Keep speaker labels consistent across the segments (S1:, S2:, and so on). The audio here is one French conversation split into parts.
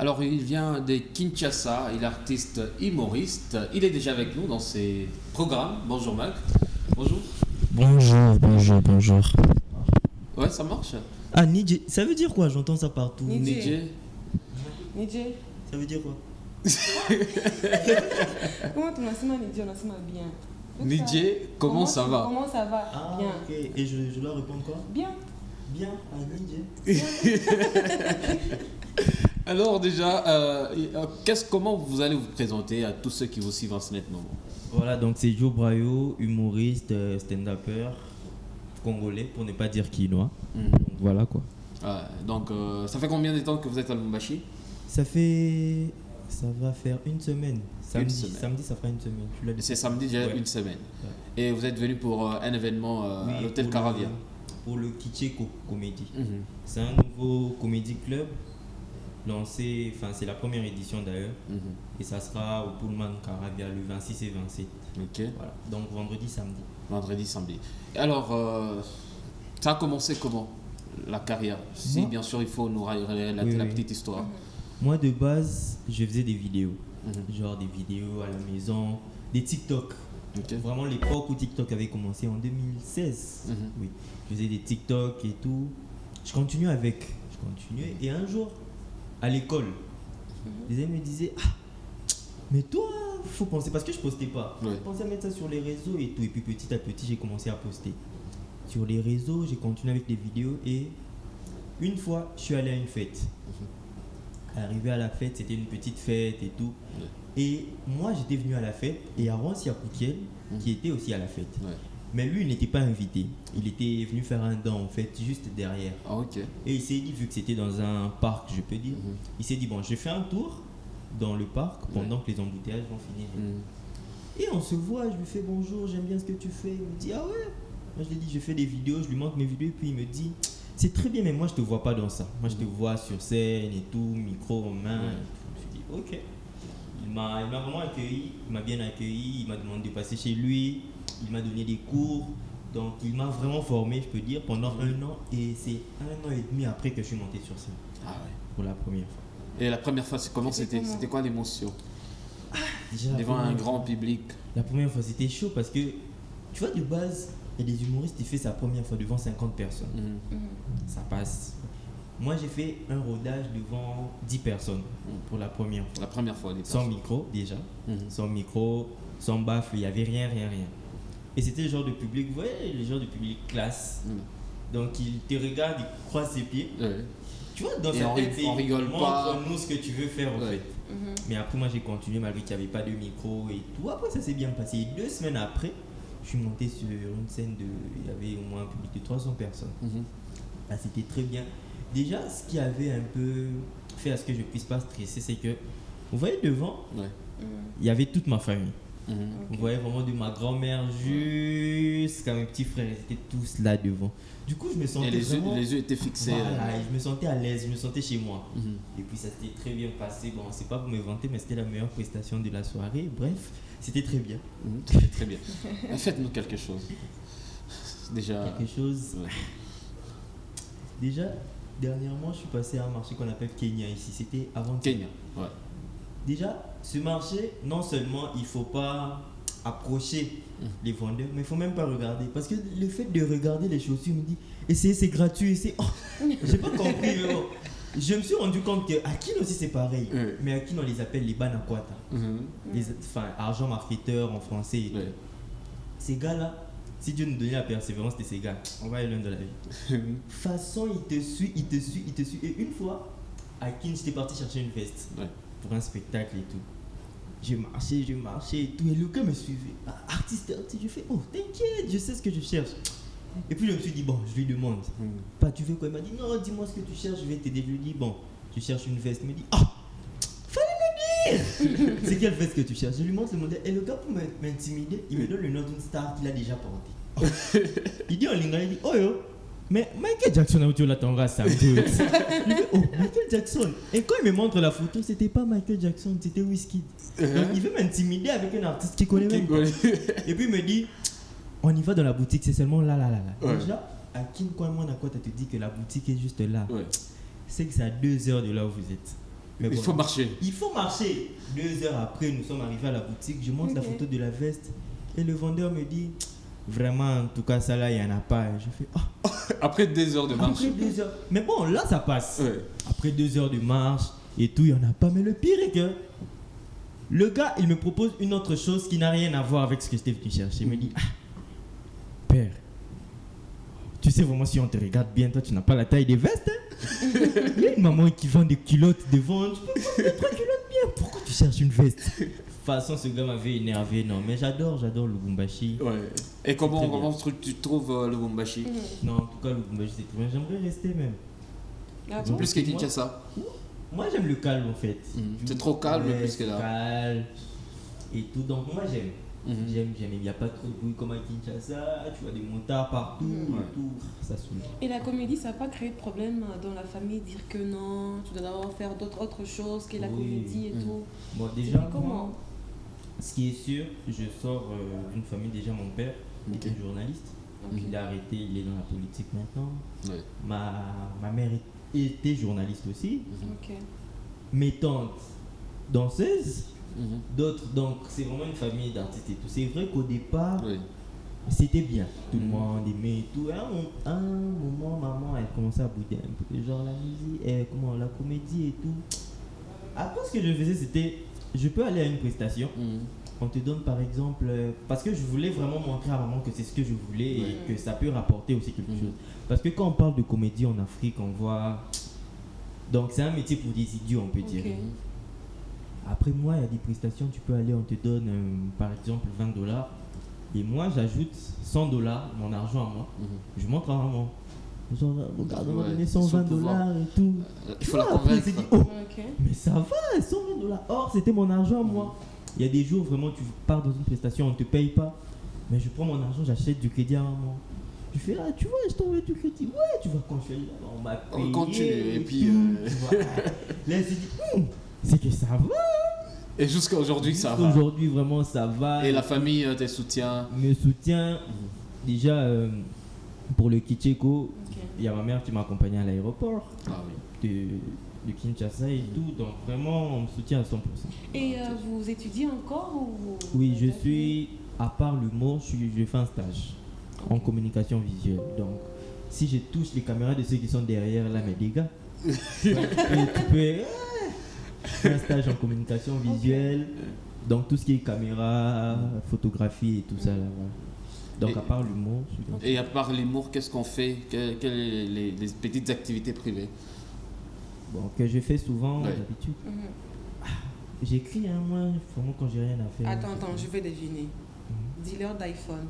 S1: Alors, il vient de Kinshasa, il est artiste humoriste. Il est déjà avec nous dans ses programmes. Bonjour Mac. Bonjour.
S2: Bonjour.
S1: Ouais, ça marche.
S2: Ah, Nidje, ça veut dire quoi? J'entends ça partout.
S1: Nidje.
S3: Nidje.
S2: Ça veut dire quoi?
S3: Comment tu m'as Nidje? On a bien.
S1: Nidje, comment ça va?
S3: Comment ça va?
S2: Ah,
S3: Bien.
S2: ok. Et je dois répondre quoi?
S3: Bien.
S2: Bien, à Nidje.
S1: Alors déjà, comment vous allez vous présenter à tous ceux qui vous suivent en ce moment?
S2: Voilà, donc c'est Joe Brayo, humoriste, stand-upper, congolais, pour ne pas dire quinois. Donc voilà quoi.
S1: Donc, ça fait combien de temps que vous êtes à Lubumbashi?
S2: Ça va faire une semaine. Samedi, ça fera une semaine.
S1: C'est samedi déjà
S2: ouais.
S1: Une semaine.
S2: Ouais.
S1: Et vous êtes venu pour un événement à l'hôtel Caravia.
S2: Pour le Kitcheko Comedy.
S1: Mhm.
S2: C'est un nouveau comédie club lancé, enfin c'est la première édition d'ailleurs. Et ça sera au Pullman Caravia le 26 et 27.
S1: Ok.
S2: Voilà. Donc vendredi, samedi.
S1: Vendredi, samedi. Et alors, ça a commencé comment la carrière? Si bien sûr il faut nous relater la petite histoire.
S2: Moi de base, je faisais des vidéos. Genre des vidéos à la maison, des TikTok.
S1: Okay.
S2: Vraiment l'époque où TikTok avait commencé en 2016. Oui. Je faisais des TikTok et tout. Je continuais. Et un jour, à l'école, les amis me disaient mais toi, faut penser, parce que je postais pas.
S1: Ouais.
S2: Je pensais à mettre ça sur les réseaux et tout. Et puis petit à petit, j'ai commencé à poster. Sur les réseaux, j'ai continué avec les vidéos. Et une fois, je suis allé à une fête. Arrivé à la fête, c'était une petite fête et tout.
S1: Ouais.
S2: Et moi, j'étais venu à la fête. Et Aaron Siakoutiel, qui était aussi à la fête.
S1: Ouais.
S2: Mais lui, il n'était pas invité. Il était venu faire un don en fait, juste derrière.
S1: Ah, ok.
S2: Et il s'est dit, vu que c'était dans un parc, je peux dire, il s'est dit, bon, je fais un tour dans le parc pendant que les embouteillages vont finir. Et on se voit, je lui fais bonjour, j'aime bien ce que tu fais. Il me dit, ah ouais. Moi, je lui dis, je fais des vidéos, je lui montre mes vidéos. Et puis il me dit, c'est très bien, mais moi, je te vois pas dans ça. Moi, je te vois sur scène et tout, micro en main. Je me suis dit, ok. Il m'a vraiment accueilli, il m'a bien accueilli, il m'a demandé de passer chez lui. Il m'a donné des cours, donc il m'a vraiment formé, je peux dire, pendant un an. Et c'est un an et demi après que je suis monté sur scène.
S1: Ah ouais.
S2: Pour la première fois.
S1: Et la première fois, comment c'était? C'était quoi l'émotion?
S2: Déjà,
S1: devant un grand public.
S2: La première fois, c'était chaud parce que, tu vois, de base, il y a des humoristes qui font sa première fois devant 50 personnes. Ça passe. Moi, j'ai fait un rodage devant 10 personnes pour la première fois.
S1: La première fois,
S2: sans micro, déjà. Sans micro, sans baffle, il n'y avait rien. Et c'était le genre de public, vous voyez, le genre de public classe. Donc il te regarde, il croise ses pieds.
S1: Ouais.
S2: Tu vois, dans sa tête,
S1: on rigole pas.
S2: Montre-nous ce que tu veux faire en fait. Mais après, moi j'ai continué malgré qu'il n'y avait pas de micro et tout. Après, ça s'est bien passé. Et 2 semaines après, je suis monté sur une scène il y avait au moins un public de 300 personnes. Là, c'était très bien. Déjà, ce qui avait un peu fait à ce que je puisse pas stresser, c'est que, vous voyez devant, il y avait toute ma famille. Vous voyez vraiment de ma grand-mère jusqu'à mes petits frères, ils étaient tous là devant. Du coup, je me sentais
S1: et les yeux étaient fixés.
S2: Voilà, et je me sentais à l'aise, je me sentais chez moi. Et puis ça s'était très bien passé. Bon, c'est pas pour me vanter, mais c'était la meilleure prestation de la soirée. Bref, c'était très bien.
S1: C'était très bien. Faites-nous quelque chose. Déjà.
S2: Quelque chose.
S1: Ouais.
S2: Déjà, dernièrement, je suis passé à un marché qu'on appelle Kenya ici. C'était avant
S1: Kenya. Ouais.
S2: Déjà, ce marché, non seulement il ne faut pas approcher les vendeurs, mais il ne faut même pas regarder. Parce que le fait de regarder les chaussures me dit, c'est gratuit, j'ai pas compris, mais bon. Je me suis rendu compte qu'à Kin aussi c'est pareil. Mais à Kin on les appelle les banakwata. Enfin, argent marketeur en français. Et tout. Ces gars-là, si Dieu nous donnait la persévérance de ces gars, on va aller loin de la vie. Façon, il te suit. Et une fois, à Kin, j'étais parti chercher une veste. Pour un spectacle et tout. Je marchais et tout. Et le gars me suivait. Artiste, je fais, oh t'inquiète, je sais ce que je cherche. Et puis je me suis dit, bon, je lui demande. Tu veux quoi? Il m'a dit, non, dis-moi ce que tu cherches, je vais t'aider. Je lui dis, bon, je cherche une veste. Il me dit, fallait me dire. C'est quelle veste que tu cherches? Je lui montre le modèle. Et le gars, pour m'intimider, il me donne le nom d'une star qu'il a déjà portée. Il dit en lingala, il dit, oh yo. Mais Michael Jackson a où tu l'attendras ça. Je dis, oh, Michael Jackson. Et quand il me montre la photo, c'était pas Michael Jackson, c'était Wizkid. Donc il veut m'intimider avec un artiste qu'il connaît même pas. Et puis il me dit, on y va dans la boutique, c'est seulement là. Déjà, à Kin Kwan Monakota te dit que la boutique est juste là. C'est que c'est à 2 heures de là où vous êtes. Mais
S1: Il
S2: bon,
S1: faut marcher.
S2: il faut marcher. 2 heures après, nous sommes arrivés à la boutique. Je montre la
S3: Ok.
S2: photo de la veste. Et le vendeur me dit, vraiment, en tout cas, ça là, il n'y en a pas. Et je fais, ah,
S1: Après 2 heures de marche.
S2: après 2 heures. Mais bon, là, ça passe.
S1: Ouais.
S2: Après 2 heures de marche et tout, il n'y en a pas. Mais le pire est que le gars, il me propose une autre chose qui n'a rien à voir avec ce que j'étais venu chercher. Il me dit, ah, père, tu sais vraiment si on te regarde bien, toi, tu n'as pas la taille des vestes. Hein? Il y a une maman qui vend des culottes devant. Tu peux vendre 3 culottes bien. Pourquoi tu cherches une veste? De toute façon, ce gars m'avait énervé. Non, mais j'adore le Lubumbashi.
S1: Ouais. Et comment,
S2: Très bien.
S1: tu trouves le Lubumbashi?
S3: Mhm.
S2: Non, en tout cas, le Lubumbashi, c'est très bien. J'aimerais rester même.
S3: Ah
S2: Bon.
S3: bon?
S1: Plus que Kinshasa.
S2: Moi, j'aime le calme en fait.
S1: C'est trop calme
S2: Ouais,
S1: plus que là.
S2: Calme et tout. Donc, moi, j'aime.
S1: Mhm.
S2: J'aime. Il n'y a pas trop de bruit comme à Kinshasa. Tu vois des motards partout et tout. Ça saoule.
S3: Et la comédie, ça n'a pas créé de problème dans la famille, dire que non, tu dois d'abord faire autre chose que la
S2: Oui.
S3: comédie et
S1: Mhm.
S3: tout.
S2: Bon,
S3: C'est
S2: déjà,
S3: comment?
S2: moi, ce qui est sûr, je sors d'une famille. Déjà, mon père
S1: Ok.
S2: était journaliste.
S3: Ok.
S2: Il a arrêté, il est dans la politique maintenant.
S1: Ouais.
S2: Ma mère était journaliste aussi.
S3: Ok.
S2: Mes tantes, danseuses.
S1: Mhm.
S2: D'autres, donc c'est vraiment une famille d'artistes et tout. C'est vrai qu'au départ,
S1: Oui.
S2: c'était bien. Tout le
S1: Mhm.
S2: monde aimait et tout. Et à un moment, maman, elle commençait à bouder un peu. Genre la musique, la comédie et tout. Après, ce que je faisais, c'était, je peux aller à une prestation.
S1: Mhm.
S2: On te donne par exemple, parce que je voulais vraiment montrer à maman que c'est ce que je voulais
S1: Ouais.
S2: et que ça peut rapporter aussi quelque
S1: Mhm.
S2: chose. Parce que quand on parle de comédie en Afrique, on voit. Donc c'est un métier pour des idiots, on peut dire.
S3: Ok.
S2: Après moi, il y a des prestations, tu peux aller, on te donne par exemple $20. Et moi, j'ajoute $100, mon argent à moi.
S1: Mhm.
S2: Je montre à maman. Genre, regarde, on m'a
S1: Ouais,
S2: donné
S1: son
S2: $120
S1: pouvoir.
S2: et tout.
S1: Il faut la
S2: Après, elle s'est
S1: convaincre.
S2: dit, oh,
S3: Ok.
S2: mais ça va, $120. Or, c'était mon argent à moi. Il y a des jours, vraiment, tu pars dans une prestation, on ne te paye pas. Mais je prends mon argent, j'achète du crédit à maman. Je fais là, tu vois, je t'envoie du crédit. Ouais, tu vois, quand je suis là, on m'a payé.
S1: On continue, et puis,
S2: tout, tu vois. Là, elle s'est dit, c'est que ça va.
S1: Et jusqu'à aujourd'hui, ça va.
S2: Aujourd'hui, vraiment, ça va.
S1: Et la famille te soutient.
S2: Me soutient. Déjà, pour le Kitcheko,
S3: Ok.
S2: il y a ma mère qui m'a accompagné à l'aéroport
S1: Ah oui.
S2: de Kinshasa et tout. Donc, vraiment, on me soutient à 100%.
S3: Et vous étudiez encore ou
S2: Oui, je suis, à part l'humour, je fais un stage en communication visuelle. Donc, si je touche les caméras de ceux qui sont derrière là, mes dégâts, tu peux faire un stage en communication visuelle, donc tout ce qui est caméra, photographie et tout ça là. Voilà. Donc,
S1: Et-
S2: à part l'humour, je suis dans-
S1: Et à part l'humour, qu'est-ce qu'on fait? Quelles sont les petites activités privées?
S2: bon, que je fais souvent
S1: Ouais.
S2: d'habitude.
S3: Mhm.
S2: J'écris, hein, moi, vraiment quand j'ai rien à faire.
S3: Attends, je vais deviner. Dealer d'iPhone.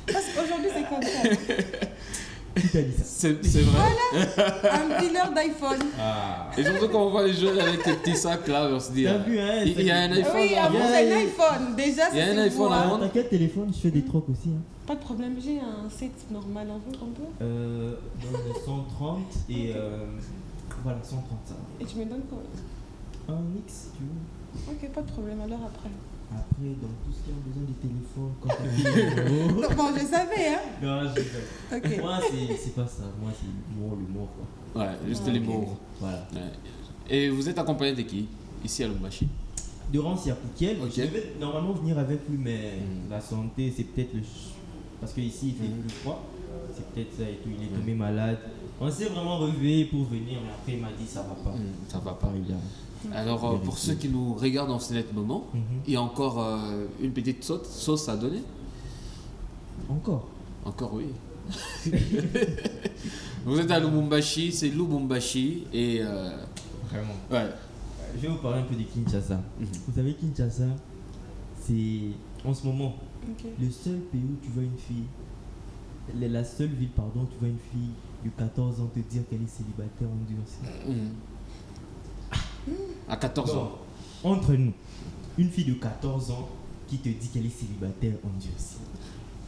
S3: Parce qu'aujourd'hui, c'est comme ça.
S2: Qui t'a dit ça?
S1: C'est vrai.
S3: Un dealer d'iPhone.
S2: Ah.
S1: Et surtout quand on voit les jeunes avec les petits sacs là, on se dit.
S2: T'as vu, hein,
S1: Il y a un iPhone
S3: Oui,
S1: là.
S3: avant,
S2: Yeah,
S3: c'est un
S2: yeah.
S3: iPhone. Déjà,
S1: Il y a
S3: c'est
S1: un iPhone
S3: vous,
S1: à
S3: hein.
S1: vendre.
S2: T'as quel téléphone? Je fais des trocs aussi. Hein.
S3: Pas de problème, j'ai un set normal, un peu.
S2: Dans le 130 et voilà, 130 ça.
S3: Et tu me donnes quoi?
S2: Un X si tu veux.
S3: Ok, pas de problème, alors après.
S2: Après, dans tout ce qui a besoin des téléphones, quand tu
S3: Non, bon, je savais, hein.
S2: Non, je rigole.
S3: Ok.
S2: Moi, c'est pas ça. Moi, c'est l'humour quoi.
S1: Ouais, juste
S3: Ah,
S1: l'humour.
S2: Voilà.
S1: Ouais. Et vous êtes accompagné de qui? Ici à Lubumbashi.
S2: Durant Siapoukiel,
S1: Ok.
S2: je devais normalement venir avec lui, mais
S1: Mm.
S2: la santé, c'est peut-être le. Parce qu'ici, il fait plus froid. C'est peut-être ça et tout. Il est tombé malade. On s'est vraiment réveillé pour venir, mais après, il m'a dit ça va pas.
S1: Ça va pas.
S2: Il a-
S1: Alors, pour
S2: Vérifier.
S1: ceux qui nous regardent en ce net moment,
S2: Mhm.
S1: il y a encore une petite sauce à donner.
S2: Encore.
S1: Encore oui. Vous êtes à Lubumbashi, c'est Lubumbashi et
S2: Vraiment.
S1: ouais.
S2: Je vais vous parler un peu de Kinshasa. Vous savez, Kinshasa, c'est en ce moment
S3: Ok.
S2: le seul pays où tu vois une fille, la seule ville, pardon, où tu vois une fille de 14 ans te dire qu'elle est célibataire en Durcie.
S1: À 14 ans.
S2: Donc, entre nous, une fille de 14 ans qui te dit qu'elle est célibataire en Durcie.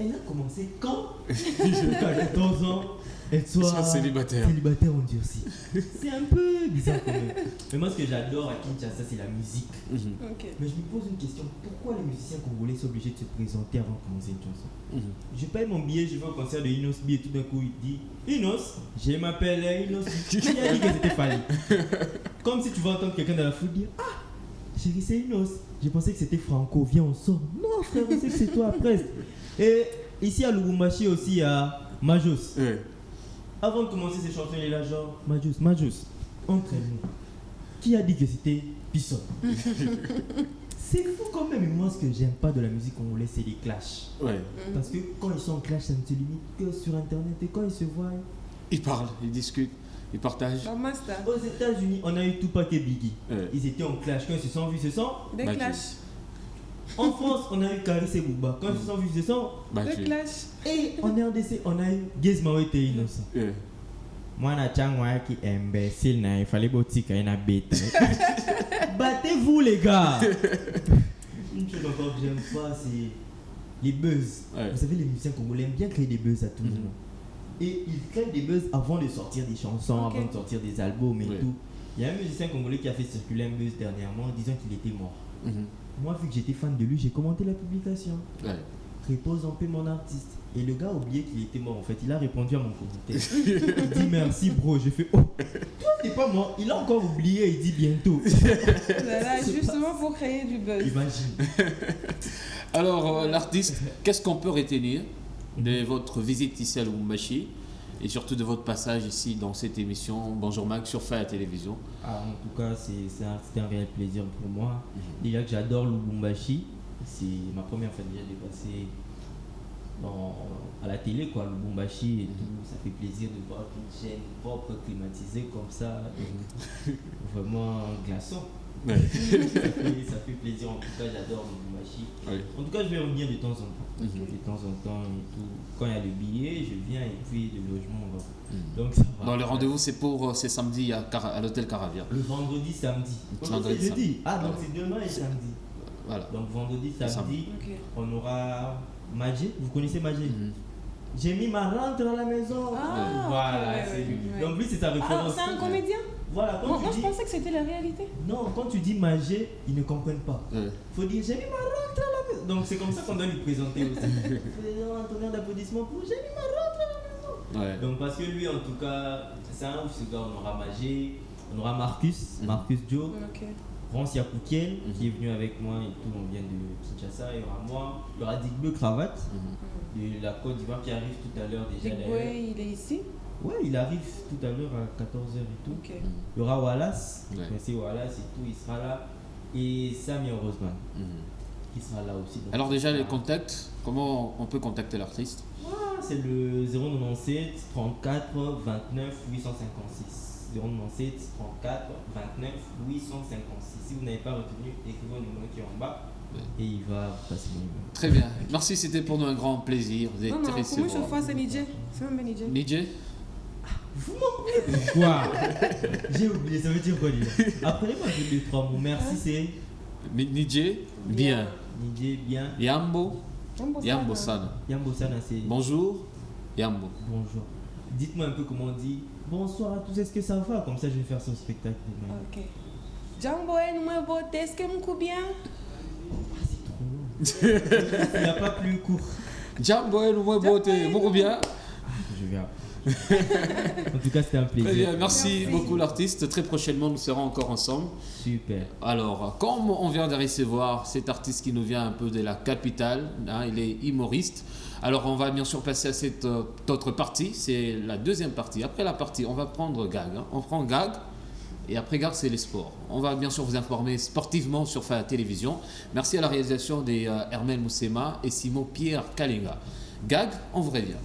S2: Elle a commencé quand qu'à 14 ans, elle soit
S1: célibataire.
S2: endurcie. C'est un peu bizarre quand même. Mais moi, ce que j'adore à Kinshasa, c'est la musique.
S3: Ok.
S2: Mais je me pose une question, pourquoi les musiciens congolais sont obligés de se présenter avant de commencer une chanson? Je paye mon billet, je vais au concert de Inos B et tout d'un coup il dit Inos, je m'appelle Inos. Qui a dit que c'était Fali? Comme si tu vas entendre quelqu'un dans la foule dire ah, chérie, c'est Inos. Je pensais que c'était Franco, viens on sort. Non frère, on sait que c'est toi presque. Et ici à Lubumbashi aussi, il y a Majos. Avant de commencer ces chansons, il est là genre Majos, entraîne-nous. Qui a dit que c'était Pisson? C'est fou quand même. Et moi, ce que j'aime pas de la musique congolaise, c'est les clashs.
S1: Ouais.
S2: Parce que quand ils sont en clash, ça ne se limite que sur internet. Et quand ils se voient.
S1: Ils parlent, ils discutent, ils partagent.
S3: Bah, master.
S2: Aux États-Unis, on a eu Tupac et Biggie.
S1: Ouais.
S2: Ils étaient en clash. Quand ils se sont vus, ils se sont.
S3: Des
S1: Bah,
S3: clashs.
S2: En France, on a eu Karis et Bouba. Quand ils se sont vus, ils se sont.
S3: Des clashs.
S2: Et en RDC, on a eu Gizmao et Innocent.
S1: Ouais.
S2: Moi, na changwa qui imbécile, na il fallait botika et na bête. Battez-vous, les gars. Une chose encore que j'aime pas, c'est les buzz.
S1: Ouais.
S2: Vous savez, les musiciens congolais aiment bien créer des buzz à tout moment. Et ils créent des buzz avant de sortir des chansons,
S3: Ok.
S2: avant de sortir des albums et
S1: Ouais.
S2: tout. Il y a un musicien congolais qui a fait circuler un buzz dernièrement en disant qu'il était mort. Moi, vu que j'étais fan de lui, j'ai commenté la publication.
S1: Ouais.
S2: Repose en paix mon artiste. Et le gars a oublié qu'il était mort en fait. Il a répondu à mon commentaire. Il dit merci bro. J'ai fait oh, toi t'es pas mort. Il a encore oublié. Il dit bientôt.
S3: Voilà, justement pour créer du buzz.
S2: Imagine.
S1: Alors, l'artiste, qu'est-ce qu'on peut retenir de votre visite ici à Lubumbashi et surtout de votre passage ici dans cette émission Bonjour Mag sur Faya Télévision?
S2: Ah, en tout cas, c'était un réel plaisir pour moi. Déjà que j'adore Lubumbashi. C'est ma première fois déjà de passer à la télé, quoi, Lubumbashi et tout. Ça fait plaisir de voir une chaîne propre, climatisée comme ça. Vraiment un glaçon.
S1: Ouais.
S2: Ça fait plaisir, en tout cas, j'adore Lubumbashi.
S1: Ouais.
S2: En tout cas, je vais revenir de temps en temps.
S1: Mhm.
S2: De temps en temps et tout. Quand il y a le billet, je viens et puis le logement, on va. Donc ça va.
S1: Bon, le rendez-vous, c'est samedi à l'hôtel Caravia.
S2: Le vendredi, samedi.
S1: Vendredi,
S2: C'est jeudi.
S1: samedi.
S2: Ah, donc c'est demain et samedi.
S1: Voilà.
S2: Donc vendredi, samedi,
S3: Ok.
S2: on aura Magé. Vous connaissez Magé? J'ai mis ma rentre à la maison.
S3: Ah,
S2: Voilà,
S3: ok, ouais,
S2: c'est
S3: ouais,
S2: lui.
S3: ouais.
S2: Donc lui, c'est sa
S3: Ah,
S2: référence.
S3: c'est un comédien?
S2: Voilà, quand
S3: Moi,
S2: tu
S3: moi, je
S2: dis...
S3: pensais que c'était la réalité.
S2: Non, quand tu dis Magé, ils ne comprennent pas.
S1: Ouais.
S2: Faut dire j'ai mis ma rentre à la maison. Donc c'est comme ça qu'on doit lui présenter aussi. Faisons un tonnerre d'applaudissements pour j'ai mis ma rentre à la maison.
S1: Ouais.
S2: Donc parce que lui, en tout cas, c'est un ouf ce gars. On aura Magé, on aura Marcus Joe,
S3: Ok.
S2: France Yakoukiel qui est venu avec moi et tout. On vient de Kinshasa. Il y aura moi, il y aura Digbe Cravate de la Côte d'Ivoire qui arrive tout à l'heure déjà d'ailleurs.
S3: Digwe, il est ici?
S2: Ouais, il arrive tout à l'heure à 14h et tout.
S3: Ok.
S2: Il y aura Wallace,
S1: Ouais.
S2: vous connaissez Wallace et tout, il sera là. Et Samir Rosman qui sera là aussi. Donc,
S1: Alors déjà,
S2: ça
S1: les
S2: sera-
S1: contacts, comment on peut contacter l'artiste?
S2: Ah, c'est le 097 34 29 856. 097 34 29 856. Si vous n'avez pas retenu, écrivez le numéro qui est en bas et il va vous passer mon numéro.
S1: Très bien. Merci, c'était pour nous un grand plaisir. Vous êtes
S3: Non, non,
S1: très
S3: pour moi, je fois, c'est Nidje. C'est même Nidje.
S1: Nidje?
S2: Quoi? J'ai oublié, ça veut dire quoi déjà? Apprenez-moi les trois mots. Merci, c'est
S1: Nidje? Bien.
S2: Nidje, bien.
S1: Yambo?
S3: Yambo
S1: Yambo
S3: Sana.
S1: Sana.
S2: Yambo Sana, c'est
S1: Bonjour. Yambo.
S2: bonjour. Dites-moi un peu comment on dit bonsoir à tous, est-ce que ça va? Comme ça, je vais faire son spectacle demain.
S3: Ok. Jambo, moi, beauté, est-ce que vous bien?
S2: C'est trop long. Il n'y a pas plus court.
S1: Jambo et nous beauté. Vous bien?
S2: Je vais En tout cas, c'était un plaisir.
S1: Très bien. Merci beaucoup l'artiste. Très prochainement, nous serons encore ensemble.
S2: Super.
S1: Alors, comme on vient de recevoir cet artiste qui nous vient un peu de la capitale, hein, il est humoriste. Alors, on va bien sûr passer à cette autre partie. C'est la deuxième partie. Après la partie, on va prendre Gag. Hein. On prend Gag. Et après Gag, c'est les sports. On va bien sûr vous informer sportivement sur Faya Télévision. Merci à la réalisation des Hermel Moussema et Simon Pierre Kalinga. Gag, on vous revient.